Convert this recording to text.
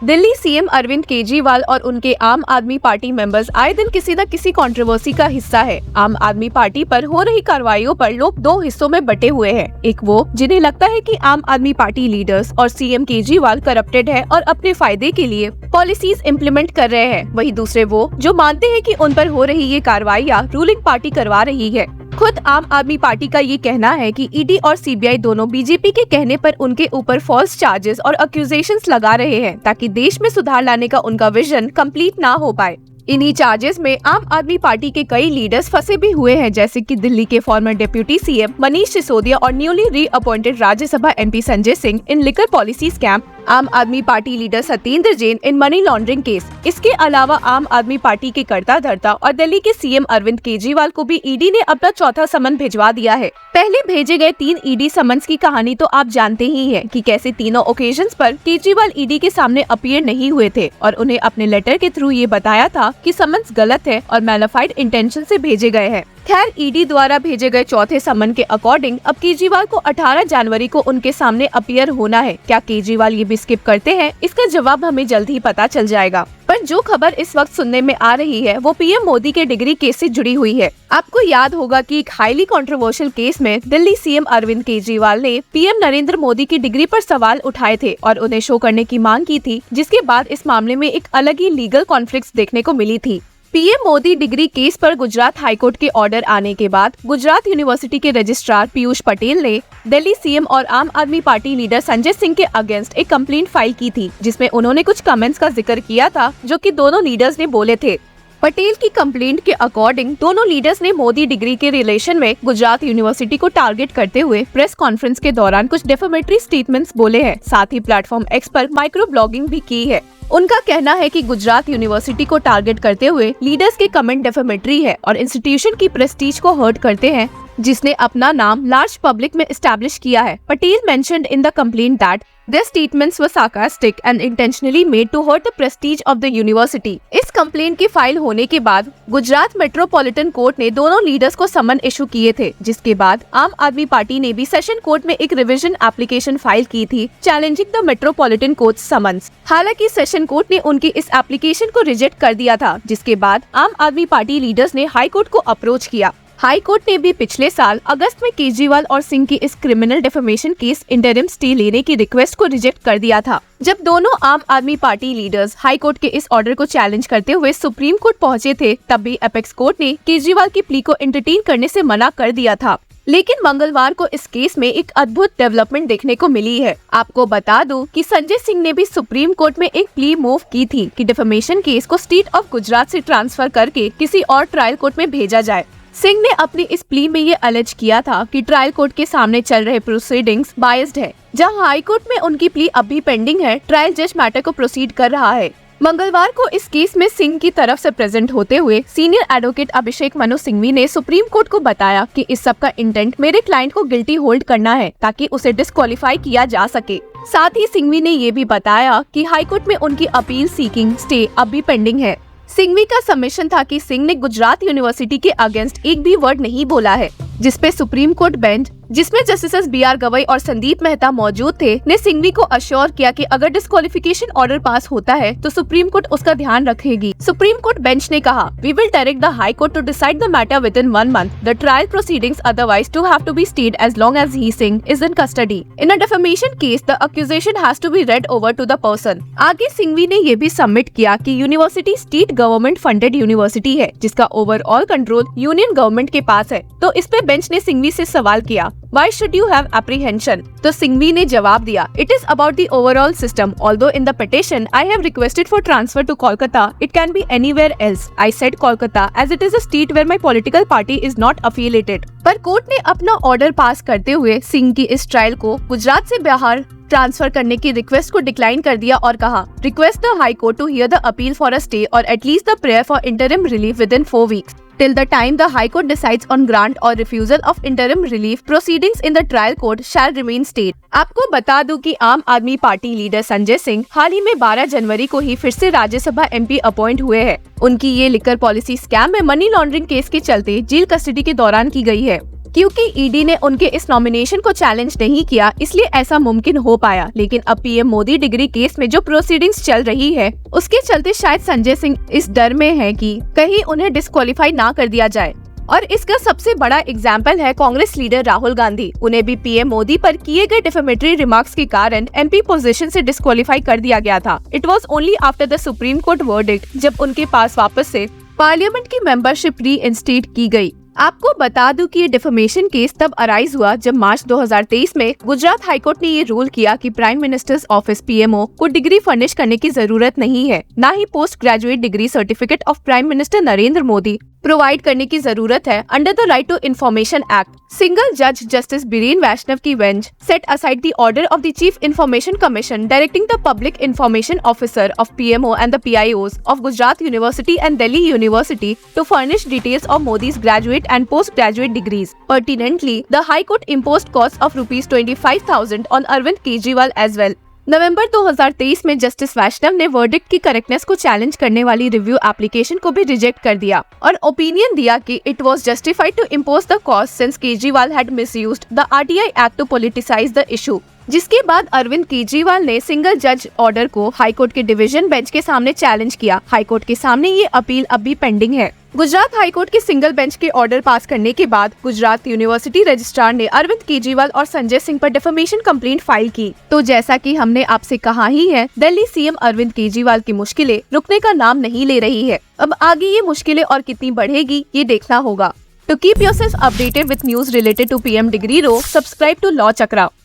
Delhi CM Arvind Kejriwal और उनके आम आदमी पार्टी मेंबर्स आए दिन किसी न किसी कंट्रोवर्सी का हिस्सा है। आम आदमी पार्टी पर हो रही कार्रवाइयों पर लोग दो हिस्सों में बटे हुए हैं। एक वो जिन्हें लगता है कि आम आदमी पार्टी लीडर्स और सीएम केजरीवाल करप्टेड है और अपने फायदे के लिए पॉलिसीज इम्प्लीमेंट कर रहे हैं। वहीं दूसरे वो जो मानते हैं कि उन पर हो रही ये कार्रवाइयाँ रूलिंग पार्टी करवा रही है। खुद आम आदमी पार्टी का ये कहना है कि ईडी और सीबीआई दोनों बीजेपी के कहने पर उनके ऊपर फॉल्स चार्जेस और एक्यूजेशंस लगा रहे हैं ताकि देश में सुधार लाने का उनका विजन कंप्लीट ना हो पाए। इन्हीं चार्जेस में आम आदमी पार्टी के कई लीडर्स फंसे भी हुए हैं, जैसे कि दिल्ली के former deputy CM Manish Sisodia और newly reappointed Rajya Sabha MP Sanjay Singh in liquor policy scam, Aam Aadmi party leader Satyendra Jain in money laundering case. इसके अलावा आम आदमी पार्टी के कर्ता धर्ता और दिल्ली के सीएम अरविंद केजरीवाल को भी ईडी ने अपना चौथा समन भिजवा दिया है। पहले भेजे गए 3 ईडी समन्स की कहानी तो आप जानते ही हैं कि कैसे तीनों ओकेजन्स पर केजरीवाल ईडी के सामने अपीयर नहीं हुए थे और उन्हें अपने लेटर के थ्रू ये बताया था कि समन्स गलत है और मैलिफाइड इंटेंशन से भेजे गए हैं। खैर, ईडी द्वारा भेजे गए चौथे समन के अकॉर्डिंग अब केजरीवाल को 18 जनवरी को उनके सामने अपीयर होना है। क्या केजरीवाल ये भी स्किप करते हैं, इसका जवाब हमें जल्द ही पता चल जाएगा। पर जो खबर इस वक्त सुनने में आ रही है वो पीएम मोदी के डिग्री केस से जुड़ी हुई है। आपको याद होगा कि एक हाईली कंट्रोवर्शियल केस में दिल्ली सीएम अरविंद केजरीवाल ने पीएम नरेंद्र मोदी की डिग्री पर सवाल उठाए थे और उन्हें शो करने की मांग की थी, जिसके बाद इस मामले में एक अलग ही लीगल कॉन्फ्लिक्ट देखने को मिली थी। पीएम मोदी डिग्री केस पर गुजरात हाईकोर्ट के ऑर्डर आने के बाद गुजरात यूनिवर्सिटी के रजिस्ट्रार पीयूष पटेल ने दिल्ली सीएम और आम आदमी पार्टी लीडर संजय सिंह के अगेंस्ट एक कंप्लेंट फाइल की थी, जिसमें उन्होंने कुछ कमेंट्स का जिक्र किया था जो कि दोनों लीडर्स ने बोले थे। पटेल की कंप्लेंट के अकॉर्डिंग दोनों लीडर्स ने मोदी डिग्री के रिलेशन में गुजरात यूनिवर्सिटी को टारगेट करते हुए प्रेस कॉन्फ्रेंस के दौरान कुछ डेफेमेटरी स्टेटमेंट्स बोले हैं। साथ ही प्लेटफॉर्म एक्स पर माइक्रो ब्लॉगिंग भी की है। उनका कहना है कि गुजरात यूनिवर्सिटी को टारगेट करते हुए लीडर्स के कमेंट डेफेमेटरी है और इंस्टीट्यूशन की प्रेस्टीज को हर्ट करते हैं, जिसने अपना नाम लार्ज पब्लिक में एस्टैब्लिश किया है। Patel mentioned in the complaint that their statements were sarcastic and intentionally made to hurt the prestige of the university। इस कंप्लेंट की फाइल होने के बाद गुजरात मेट्रोपॉलिटन कोर्ट ने दोनों लीडर्स को समन इशू किए थे, जिसके बाद आम आदमी पार्टी ने भी सेशन कोर्ट में एक रिवीजन एप्लीकेशन फाइल की थी challenging the metropolitan court summons. हालांकि सेशन कोर्ट ने उनकी इस एप्लीकेशन को रिजेक्ट कर दिया था, जिसके बाद आम आदमी पार्टी लीडर्स ने हाई कोर्ट को अप्रोच किया। हाई कोर्ट ने भी पिछले साल अगस्त में केजरीवाल और सिंह की इस criminal defamation case interim stay लेने की रिक्वेस्ट को रिजेक्ट कर दिया था। जब दोनों आम Aadmi party leaders high court के इस ऑर्डर को चैलेंज करते हुए सुप्रीम कोर्ट पहुंचे थे, तब भी एपेक्स कोर्ट ने केजरीवाल की प्ली को एंटरटेन करने से मना कर दिया था। लेकिन मंगलवार को इस केस में एक अद्भुत डेवलपमेंट देखने को मिली है। आपको बता दूं कि संजय सिंह ने भी सुप्रीम कोर्ट में एक प्ली मूव की थी कि डिफेमेशन केस को स्टेट ऑफ गुजरात से ट्रांसफर करके किसी और ट्रायल कोर्ट में भेजा जाए। सिंह ने अपनी इस प्ली में ये अलेज किया था कि ट्रायल कोर्ट के सामने चल रहे प्रोसीडिंग्स बायस्ड है। जहां हाई कोर्ट में उनकी प्ली अभी पेंडिंग है, ट्रायल जज मैटर को प्रोसीड कर रहा है। मंगलवार को इस केस में सिंह की तरफ से प्रेजेंट होते हुए सीनियर एडवोकेट अभिषेक मनु सिंघवी ने सुप्रीम कोर्ट को बताया कि इस सब का इंटेंट मेरे क्लाइंट को गिल्टी होल्ड करना है ताकि उसे डिस्क्वालीफाई किया जा सके। साथ ही सिंघवी ने ये भी बताया कि हाई कोर्ट में उनकी अपील सीकिंग स्टे अभी पेंडिंग है। सिंघवी का सबमिशन था कि सिंह ने गुजरात यूनिवर्सिटी के अगेंस्ट एक भी वर्ड नहीं बोला है, जिसपे सुप्रीम कोर्ट बेंच, जिसमें जस्टिस बी.आर. गवई और संदीप मेहता मौजूद थे, ने सिंघवी को अश्योर किया कि अगर डिस्क्वालिफिकेशन ऑर्डर पास होता है तो सुप्रीम कोर्ट उसका ध्यान रखेगी। सुप्रीम कोर्ट बेंच ने कहा, we will direct the high court to decide the matter within 1 month। The trial proceedings otherwise to have to be stayed as long as he Singh is in custody. In a defamation case the accusation has to be read over to the person. आगे सिंघवी ने ये भी submit किया कि university state government funded university है, जिसका overall control union government के पास है। तो इस पे बेंच ने सिंघवी से सवाल किया, Why should you have apprehension? तो सिंघवी ने जवाब दिया, It is about the overall system. Although in the petition I have requested for transfer to Kolkata, it can be anywhere else. I said Kolkata as it is a state where my political party is not affiliated। पर court ने अपना order pass करते हुए सिंह की इस trial को गुजरात से Bihar transfer करने की रिक्वेस्ट को डिक्लाइन कर दिया और कहा, request the high court to hear the appeal for a stay और at least the prayer for interim relief within 4 weeks। Till the time the High Court decides on grant or refusal of interim relief, proceedings in the trial court shall remain stayed। आपको बता दूं कि आम Aadmi party leader Sanjay Singh हाल ही में 12 जनवरी को ही फिर से Rajya Sabha MP appoint हुए हैं। उनकी ये लिकर पॉलिसी स्कैम में मनी लॉन्ड्रिंग केस के चलते जेल कस्टडी के दौरान की गई है। क्योंकि ईडी ने उनके इस नॉमिनेशन को चैलेंज नहीं किया, इसलिए ऐसा मुमकिन हो पाया। लेकिन अब पीएम मोदी डिग्री केस में जो प्रोसीडिंग्स चल रही है, उसके चलते शायद संजय सिंह इस डर में है कि कहीं उन्हें डिस्क्वालीफाई ना कर दिया जाए। और इसका सबसे बड़ा एग्जाम्पल है कांग्रेस लीडर राहुल गांधी। उन्हें भी पीएम मोदी पर किए गए डिफेमेटरी रिमार्क्स के कारण एमपी पोजीशन से डिस्क्वालीफाई कर दिया गया था। It was only after the supreme court verdict जब उनके पास वापस से पार्लियामेंट की मेंबरशिप री-इंस्टेट की गई। आपको बता दूं कि ये डिफेमेशन केस तब अराइज हुआ जब मार्च 2023 में गुजरात हाईकोर्ट ने ये रूल किया कि प्राइम मिनिस्टर्स ऑफिस पीएमओ को डिग्री फर्निश करने की जरूरत नहीं है, ना ही post graduate degree certificate of prime minister Narendra Modi provide करने की जरूरत है under the right to information act. Single जज जस्टिस बीरेन वैष्णव की bench set aside the order of the chief information commission directing the public information officer of PMO and the PIOs of Gujarat university and Delhi university to furnish details of Modi's graduate and postgraduate degrees. Pertinently, the High Court imposed costs of ₹25,000 on Arvind Kejriwal as well. नवंबर 2023 में justice वैष्णव ने verdict की correctness को challenge करने वाली review application को भी reject कर दिया और ओपिनियन दिया कि it was justified to impose the cost since Kejriwal had misused the RTI act to politicise the issue. जिसके बाद अरविंद केजरीवाल ने सिंगल जज ऑर्डर को हाईकोर्ट के डिवीजन बेंच के सामने चैलेंज किया। हाईकोर्ट के सामने ये अपील अब भी पेंडिंग है। गुजरात हाईकोर्ट के सिंगल बेंच के ऑर्डर पास करने के बाद गुजरात यूनिवर्सिटी रजिस्ट्रार ने अरविंद केजरीवाल और संजय सिंह पर डिफेमेशन कंप्लेंट फाइल की। तो जैसा कि हमने आपसे कहा ही है, दिल्ली सीएम अरविंद केजरीवाल की मुश्किलें रुकने का नाम नहीं ले रही है। अब आगे ये मुश्किलें और कितनी बढ़ेगी ये देखना होगा। To keep yourselves updated with news related to PM Degree Row, subscribe to Law Chakra.